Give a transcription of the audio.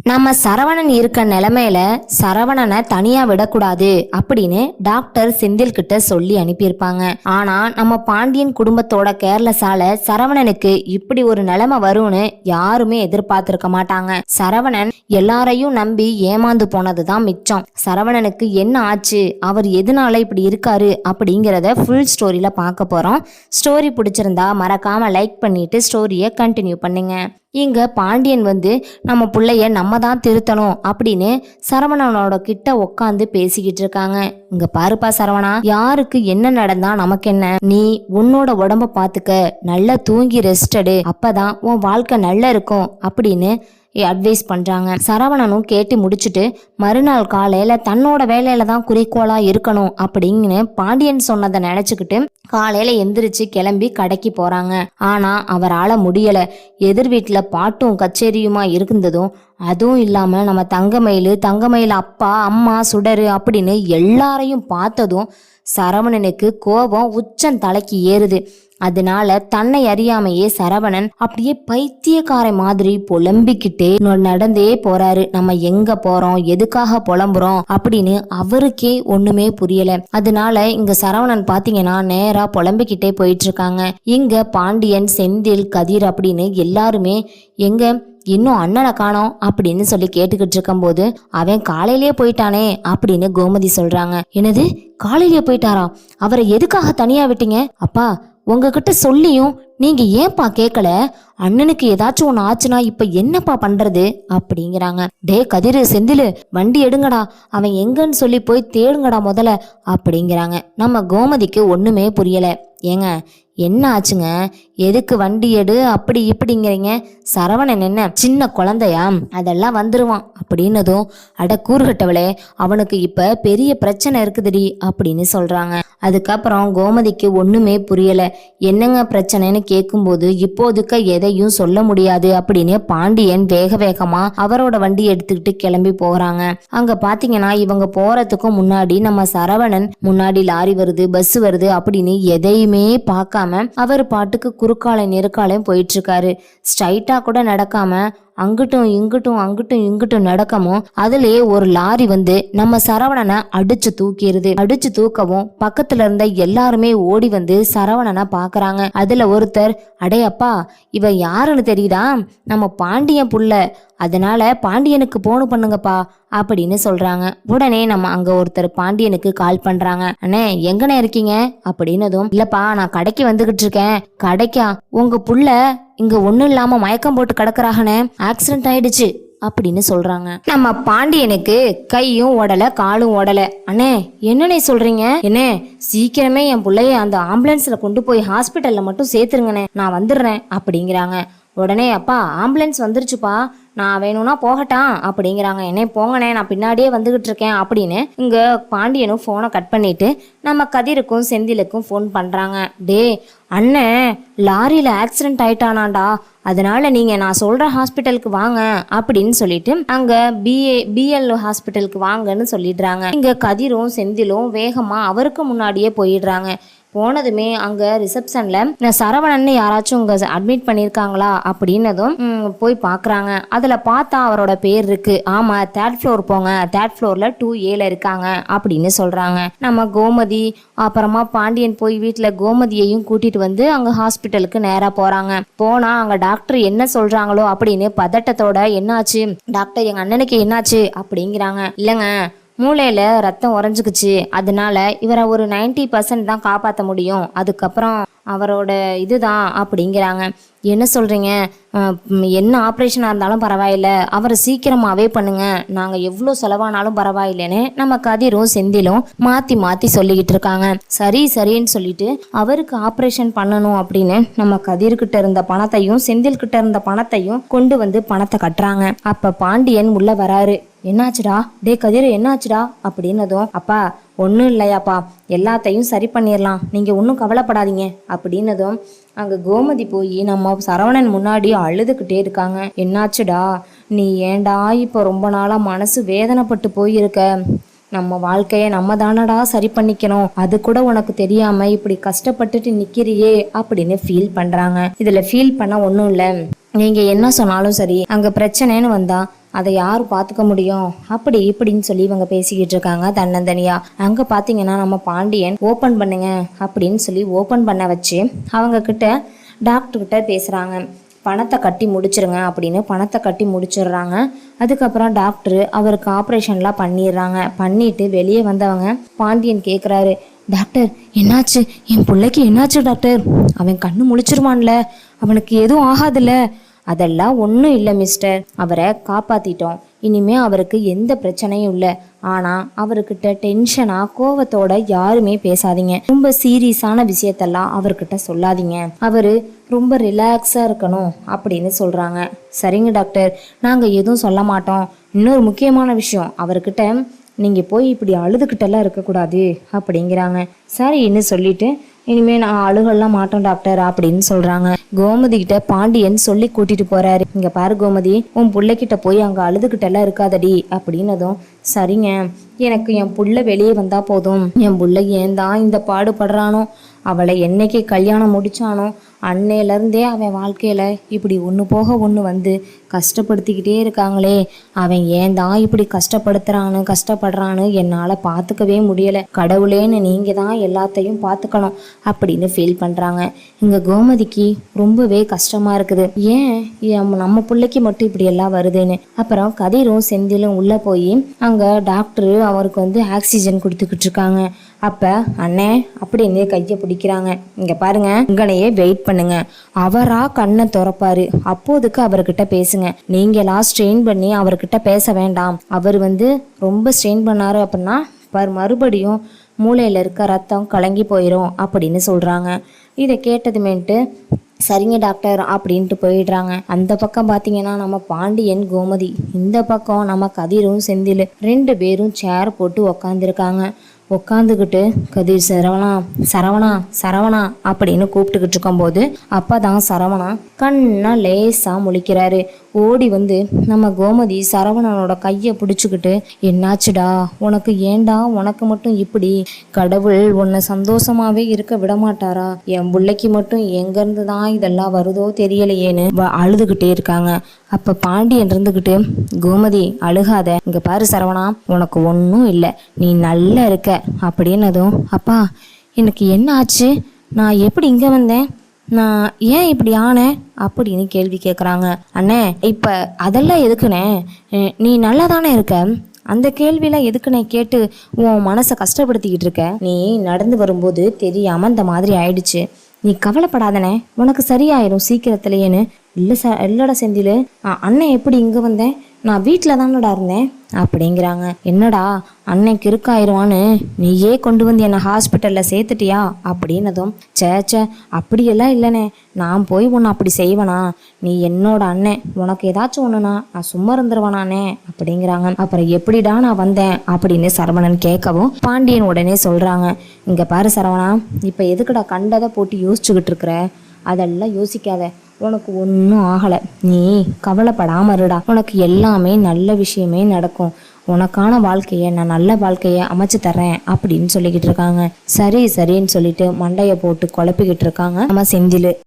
நம்ம சரவணன் இருக்க நிலைமையில சரவணனை தனியா விடக்கூடாது அப்படின்னு டாக்டர் செந்தில் கிட்ட சொல்லி அனுப்பியிருப்பாங்க. ஆனா நம்ம பாண்டியன் குடும்பத்தோட கேர்லெஸ்ஸால சரவணனுக்கு இப்படி ஒரு நிலைமை வரும்னு யாருமே எதிர்பார்த்திருக்க மாட்டாங்க. சரவணன் எல்லாரையும் நம்பி ஏமாந்து போனதுதான் மிச்சம். சரவணனுக்கு என்ன ஆச்சு, அவர் எதனால இப்படி இருக்காரு அப்படிங்கிறத ஃபுல் ஸ்டோரியில பார்க்க போறோம். ஸ்டோரி பிடிச்சிருந்தா மறக்காம லைக் பண்ணிட்டு ஸ்டோரியை கண்டினியூ பண்ணுங்க. இங்க பாண்டியன் நம்ம பிள்ளைய நம்ம தான் திருத்தணும் அப்படின்னு சரவணனோட கிட்ட உட்காந்து பேசிக்கிட்டு இருக்காங்க. இங்க பாருப்பா சரவணா, யாருக்கு என்ன நடந்தா நமக்கு என்ன, நீ உன்னோட உடம்ப பாத்துக்க, நல்லா தூங்கி ரெஸ்ட் எடு, அப்பதான் உன் வாழ்க்கை நல்லா இருக்கும் அப்படின்னு அட்வைஸ் பண்றாங்க. சரவணனும் கேட்டு முடிச்சுட்டு மறுநாள் காலையில தன்னோட வேலையில தான் குறிக்கோளா இருக்கணும் அப்படின்னு பாண்டியன் சொன்னதை நினைச்சுக்கிட்டு காலையில எந்திரிச்சு கிளம்பி கடைக்கு போறாங்க. ஆனா அவரால முடியல. எதிர் வீட்டுல பாட்டும் கச்சேரியுமா இருந்ததும், அதுவும் இல்லாம நம்ம தங்கமயில் அப்பா அம்மா சுடரு அப்படின்னு எல்லாரையும் பார்த்ததும் சரவணனுக்கு கோபம் உச்சம் தலைக்கு ஏறுது. அதனால தன்னை அறியாமையே சரவணன் அப்படியே பைத்தியக்கார மாதிரி புலம்பிக்கிட்டே நடந்தே போறாரு. நம்ம எங்க போறோம், எதுக்காக புலம்புறோம் அப்படின்னு அவருக்கே ஒண்ணுமே புரியல. அதனால இங்க சரவணன் பாத்தீங்கன்னா நேரா புலம்பிக்கிட்டே போயிட்டு இருக்காங்க. இங்க பாண்டியன், செந்தில், கதிர் அப்படின்னு எல்லாருமே எங்க இன்னும் அண்ணனை காணோம் அப்படின்னு சொல்லி கேட்டுக்கிட்டு இருக்கும் போது, அவன் காலையிலேயே போயிட்டானே அப்படின்னு கோமதி சொல்றாங்க. என்னது, காலையிலேயே போயிட்டாரா? அவரை எதுக்காக தனியா விட்டீங்க? அப்பா, உங்ககிட்ட சொல்லியும் நீங்க ஏன்பா கேட்கல? அண்ணனுக்கு ஏதாச்சும் ஒன்று ஆச்சுன்னா இப்ப என்னப்பா பண்றது அப்படிங்கிறாங்க. டே கதிரு, செந்திலு, வண்டி எடுங்கடா, அவன் எங்கன்னு சொல்லி போய் தேடுங்கடா முதல்ல அப்படிங்கிறாங்க. நம்ம கோமதிக்கு ஒண்ணுமே புரியல. ஏங்க என்ன ஆச்சுங்க, எதுக்கு வண்டி எடு அப்படி இப்படிங்கிறீங்க? சரவணன் என்ன சின்ன குழந்தையா? அதெல்லாம் வந்துருவான் அப்படின்னதும், அட கூறுகட்டவளே, அவனுக்கு இப்ப பெரிய பிரச்சனை இருக்குதுடி அப்படின்னு சொல்றாங்க. அதுக்கப்புறம் கோமதிக்கு ஒண்ணுமே புரியல. என்னங்க பிரச்சனைன்னு கேட்கும்போது, இப்போதுக்கு எதையும் சொல்ல முடியாது அப்படின்னு பாண்டியன் வேக வேகமா அவரோட வண்டி எடுத்துக்கிட்டு கிளம்பி போறாங்க. அங்க பாத்தீங்கன்னா இவங்க போறதுக்கும் முன்னாடி நம்ம சரவணன் முன்னாடி லாரி வருது, பஸ் வருது அப்படின்னு எதையுமே பார்க்காம அவர் பாட்டுக்கு குறுக்காலையும் நெருக்காலையும் போயிட்டு இருக்காரு. ஸ்ட்ரைட்டா கூட நடக்காம அங்கிட்டும் இங்கிட்டும் நடக்கமும் அதுலயே ஒரு லாரி நம்ம சரவணனை அடிச்சு தூக்கிடுது. அடிச்சு தூக்கவும் பக்கத்துல இருந்த எல்லாருமே ஓடி சரவணனை பாக்குறாங்க. அதுல ஒருத்தர், அடையப்பா, இவ யாருன்னு தெரியுதா? நம்ம பாண்டியன் புள்ள, அதனால பாண்டியனுக்கு போன் பண்ணுங்கப்பா அப்படின்னு சொல்றாங்க. உடனே நம்ம அங்க ஒருத்தர் பாண்டியனுக்கு கால் பண்றாங்க. அண்ணே, எங்கண்ணே இருக்கீங்க அப்படின்னதும், இல்லப்பா நான் கடைக்கு வந்துகிட்டு இருக்கேன். கடைக்கா? உங்க புள்ள இங்க ஒண்ணும் இல்லாம மயக்கம் போட்டு கிடக்குறாங்கண்ணே, ஆக்சிடென்ட் ஆயிடுச்சு அப்படின்னு சொல்றாங்க. நம்ம பாண்டியனுக்கு கையும் ஓடல காலும் ஓடல. அண்ணே, என்னண்ணே சொல்றீங்க? என்ன, சீக்கிரமே என் பிள்ளைய அந்த ஆம்புலன்ஸ்ல கொண்டு போய் ஹாஸ்பிட்டல்ல மட்டும் சேர்த்துருங்கண்ணே, நான் வந்துடுறேன் அப்படிங்கிறாங்க. உடனே, அப்பா ஆம்புலன்ஸ் வந்துருச்சுப்பா, நான் வேணும்னா போகட்டான் அப்படிங்கிறாங்க. என்னே போங்கண்ணே, நான் பின்னாடியே வந்துகிட்டு இருக்கேன் அப்படின்னு இங்க பாண்டியனும் போனை கட் பண்ணிட்டு நம்ம கதிருக்கும் செந்திலுக்கும் ஃபோன் பண்றாங்க. டே அண்ணன் லாரியில ஆக்சிடென்ட் ஆயிட்டானாண்டா, அதனால நீங்க நான் சொல்ற ஹாஸ்பிட்டலுக்கு வாங்க அப்படின்னு சொல்லிட்டு அங்க பிஎல் ஹாஸ்பிட்டலுக்கு வாங்கன்னு சொல்லிடுறாங்க. இங்க கதிரும் செந்திலும் வேகமா அவருக்கு முன்னாடியே போயிடுறாங்க. போனதுமே அங்க ரிசப்ஷன்ல சரவணன் யாராச்சும் உங்க அட்மிட் பண்ணிருக்காங்களா அப்படின்னதும் போய் பாக்குறாங்க. அதுல பார்த்தா அவரோட பேர் இருக்கு. ஆமா, 3rd ஃப்ளோர் போங்க, 3rd ஃப்ளோர்ல 2A இருக்காங்க அப்படின்னு சொல்றாங்க. நம்ம கோமதி அப்புறமா பாண்டியன் போய் வீட்டுல கோமதியையும் கூட்டிட்டு அங்க ஹாஸ்பிட்டலுக்கு நேரா போறாங்க. போனா அங்க டாக்டர் என்ன சொல்றாங்களோ அப்படின்னு பதட்டத்தோட, என்னாச்சு டாக்டர், எங்க அண்ணனுக்கு என்னாச்சு அப்படிங்கிறாங்க. இல்லைங்க, மூளையில ரத்தம் உறைஞ்சுக்குச்சு, அதனால இவரை ஒரு 90% தான் காப்பாற்ற முடியும், அதுக்கப்புறம் அவரோட இதுதான் அப்படிங்கிறாங்க. என்ன சொல்றீங்க? என்ன ஆப்ரேஷனாக இருந்தாலும் பரவாயில்ல, அவரை சீக்கிரமாவே பண்ணுங்க, நாங்க எவ்வளோ செலவானாலும் பரவாயில்லைன்னு நம்ம கதிரும் செந்திலும் மாத்தி மாத்தி சொல்லிக்கிட்டு இருக்காங்க. சரின்னு சொல்லிட்டு அவருக்கு ஆப்ரேஷன் பண்ணணும் அப்படின்னு நம்ம கதிர்கிட்ட இருந்த பணத்தையும் செந்தில் கிட்ட இருந்த பணத்தையும் கொண்டு பணத்தை கட்டுறாங்க. அப்ப பாண்டியன் உள்ள வராரு. என்னாச்சுடா? டே கதிர், என்னாச்சுடா அப்படின்னதும், அப்பா ஒன்றும் இல்லையாப்பா, எல்லாத்தையும் சரி பண்ணிடலாம், நீங்கள் ஒன்றும் கவலைப்படாதீங்க அப்படின்னதும் அங்கே கோமதி போய் நம்ம சரவணன் முன்னாடி அழுதுகிட்டே இருக்காங்க. என்னாச்சுடா? நீ ஏண்டா இப்போ ரொம்ப நாளாக மனசு வேதனைப்பட்டு போயிருக்க? நம்ம வாழ்க்கையை நம்ம தானடா சரி பண்ணிக்கணும், அது கூட உனக்கு தெரியாம இப்படி கஷ்டப்பட்டுட்டு நிக்கிறியே அப்படின்னு ஃபீல் பண்றாங்க. இதுல ஃபீல் பண்ண ஒன்றும் இல்லை, நீங்க என்ன சொன்னாலும் சரி, அங்க பிரச்சனைன்னு வந்தா அதை யார் பார்த்துக்க முடியும் அப்படி இப்படின்னு சொல்லி இவங்க பேசிக்கிட்டு இருக்காங்க தன்னந்தனியா. அங்க பாத்தீங்கன்னா நம்ம பாண்டியன் ஓபன் பண்ணுங்க அப்படின்னு சொல்லி ஓபன் பண்ண வச்சு அவங்க கிட்ட டாக்டர்கிட்ட பேசுறாங்க. பணத்தை கட்டி முடிச்சிருங்க அப்படின்னு பணத்தை கட்டி முடிச்சிடுறாங்க. அதுக்கப்புறம் டாக்டர் அவருக்கு ஆப்ரேஷன்லாம் பண்ணிடுறாங்க. பண்ணிட்டு வெளியே வந்தவங்க பாண்டியன் கேட்குறாரு, டாக்டர் என்னாச்சு, என் பிள்ளைக்கு என்னாச்சு டாக்டர், அவன் கண்ணு முழிச்சிருவான்ல, அவனுக்கு எதுவும் ஆகாதுல்ல? அதெல்லாம் ஒன்றும் இல்லை மிஸ்டர், அவரை காப்பாற்றிட்டோம், இனிமே அவருக்கு எந்த பிரச்சனையும் இல்லை. ஆனால் அவர்கிட்ட டென்ஷனாக கோவத்தோட யாருமே பேசாதீங்க, ரொம்ப சீரியஸான விஷயத்தெல்லாம் அவர்கிட்ட சொல்லாதீங்க, அவர் ரொம்ப ரிலாக்ஸாக இருக்கணும் அப்படின்னு சொல்கிறாங்க. சரிங்க டாக்டர், நாங்கள் எதுவும் சொல்ல மாட்டோம். இன்னொரு முக்கியமான விஷயம், அவர்கிட்ட நீங்கள் போய் இப்படி அழுதுகிட்டெல்லாம் இருக்கக்கூடாது அப்படிங்கிறாங்க. சரின்னு சொல்லிட்டு இனிமே நான் அழுகெல்லாம் மாட்டோம் டாக்டர் அப்படின்னு சொல்றாங்க. கோமதி கிட்ட பாண்டியன் சொல்லி கூட்டிட்டு போறாரு, இங்க பாரு கோமதி, உன் பிள்ளைகிட்ட போய் அங்க அழுதுகிட்டெல்லாம் இருக்காதடி அப்படின்னதும், சரிங்க, எனக்கு என் புள்ள வெளியே வந்தா போதும், என் புள்ள ஏன் தான் இந்த பாடுபடுறானோ, அவளை என்னைக்கு கல்யாணம் முடிச்சானோ அன்னையிலேருந்தே அவன் வாழ்க்கையில் இப்படி ஒன்று போக ஒன்று வந்து கஷ்டப்படுத்திக்கிட்டே இருக்காங்களே, அவன் ஏன் தான் இப்படி கஷ்டப்படுறான்னு என்னால் பார்த்துக்கவே முடியலை, கடவுளேன்னு நீங்கள் தான் எல்லாத்தையும் பார்த்துக்கணும் அப்படின்னு ஃபீல் பண்ணுறாங்க. இங்கே கோமதிக்கு ரொம்பவே கஷ்டமாக இருக்குது, ஏன் நம்ம பிள்ளைக்கு மட்டும் இப்படி எல்லாம் வருதுன்னு. அப்புறம் கதிரும் செந்திலும் உள்ளே போய் அங்கே டாக்டரு அவருக்கு வந்து ஆக்சிஜன் கொடுத்துக்கிட்டு இருக்காங்க. அப்ப அண்ணே அப்படின்னு கையை பிடிக்கிறாங்க. இங்க பாருங்க, இங்கனையே வெயிட் பண்ணுங்க, அவரா கண்ணை திறப்பாரு, அப்போதுக்கு அவர்கிட்ட பேசுங்க, நீங்களா ஸ்ட்ரெயின் பண்ணி அவர்கிட்ட பேச வேண்டாம். அவர் வந்து ரொம்ப ஸ்ட்ரெயின் பண்ணாரு அப்படின்னா மறுபடியும் மூளையில இருக்க ரத்தம் கலங்கி போயிடும் அப்படின்னு சொல்றாங்க. இதை கேட்டதுமேட்டு சரிங்க டாக்டர் அப்படின்ட்டு போயிடுறாங்க. அந்த பக்கம் பார்த்தீங்கன்னா நம்ம பாண்டியன் கோமதி, இந்த பக்கம் நம்ம கதிரும் செந்தில் 2 பேரும் சேர் போட்டு உக்காந்துருக்காங்க. உக்காந்துக்கிட்டு கதிர் சரவணா அப்படின்னு கூப்பிட்டுக்கிட்டு இருக்கும்போது அப்பதான் சரவணா கண்ணா லேசா முழிக்கிறாரு. ஓடி வந்து நம்ம கோமதி சரவணனோட கையை பிடிச்சிக்கிட்டு, என்னாச்சுடா உனக்கு, ஏண்டா உனக்கு மட்டும் இப்படி, கடவுள் உன்னை சந்தோஷமாவே இருக்க விட மாட்டாரா, என் பிள்ளைக்கு மட்டும் எங்கேருந்து தான் இதெல்லாம் வருதோ தெரியலையேன்னு அழுதுகிட்டே இருக்காங்க. அப்ப பாண்டியன் இருந்துகிட்டு, கோமதி அழுகாத, இங்க பாரு சரவணா, உனக்கு ஒன்றும் இல்லை, நீ நல்லா இருக்க அப்படின்னதும், அப்பா எனக்கு என்ன ஆச்சு, நான் எப்படி இங்க வந்தேன், நான் ஏன் இப்படி ஆனேன் அப்படின்னு கேள்வி கேட்குறாங்க. அண்ணே இப்போ அதெல்லாம் எதுக்குண்ணே, நீ நல்லா தானே இருக்க, அந்த கேள்வியெல்லாம் எதுக்குண்ணே கேட்டு உன் மனசை கஷ்டப்படுத்திக்கிட்டு இருக்க, நீ நடந்து வரும்போது தெரியாமல் இந்த மாதிரி ஆயிடுச்சு, நீ கவலைப்படாதனே, உனக்கு சரியாயிரும் சீக்கிரத்துலேயேன்னு. இல்லடா செந்தில், அண்ணன் எப்படி இங்கே வந்தேன், நான் வீட்டில் தானடா இருந்தேன் அப்படிங்கிறாங்க. என்னடா அன்னைக்கு இருக்காயிருவான்னு நீயே கொண்டு வந்து என்னை ஹாஸ்பிட்டலில் சேர்த்துட்டியா அப்படின்னதும், சே அப்படியெல்லாம் இல்லைண்ணே, நான் போய் உன்னை அப்படி செய்வேனா, நீ என்னோட அண்ணன், உனக்கு ஏதாச்சும் ஒன்றுனா நான் சும்மா இருந்துருவானானே அப்படிங்கிறாங்க. அப்புறம் எப்படிடா நான் வந்தேன் அப்படின்னு சரவணன் கேட்கவும் பாண்டியன் உடனே சொல்கிறாங்க, இங்கே பாரு சரவணா, இப்போ எதுக்குடா கண்டதை போட்டு யோசிச்சுக்கிட்டு இருக்கிற, அதெல்லாம் யோசிக்காத, உனக்கு ஒன்றும் ஆகலை, நீ கவலைப்படாம இருடா, உனக்கு எல்லாமே நல்ல விஷயமே நடக்கும், உனக்கான வாழ்க்கையை நான் நல்ல வாழ்க்கையை அமைச்சு தர்றேன் அப்படின்னு சொல்லிக்கிட்டு இருக்காங்க. சரின்னு சொல்லிட்டு மண்டையை போட்டு குழப்பிக்கிட்டு இருக்காங்க நம்ம செந்தில்.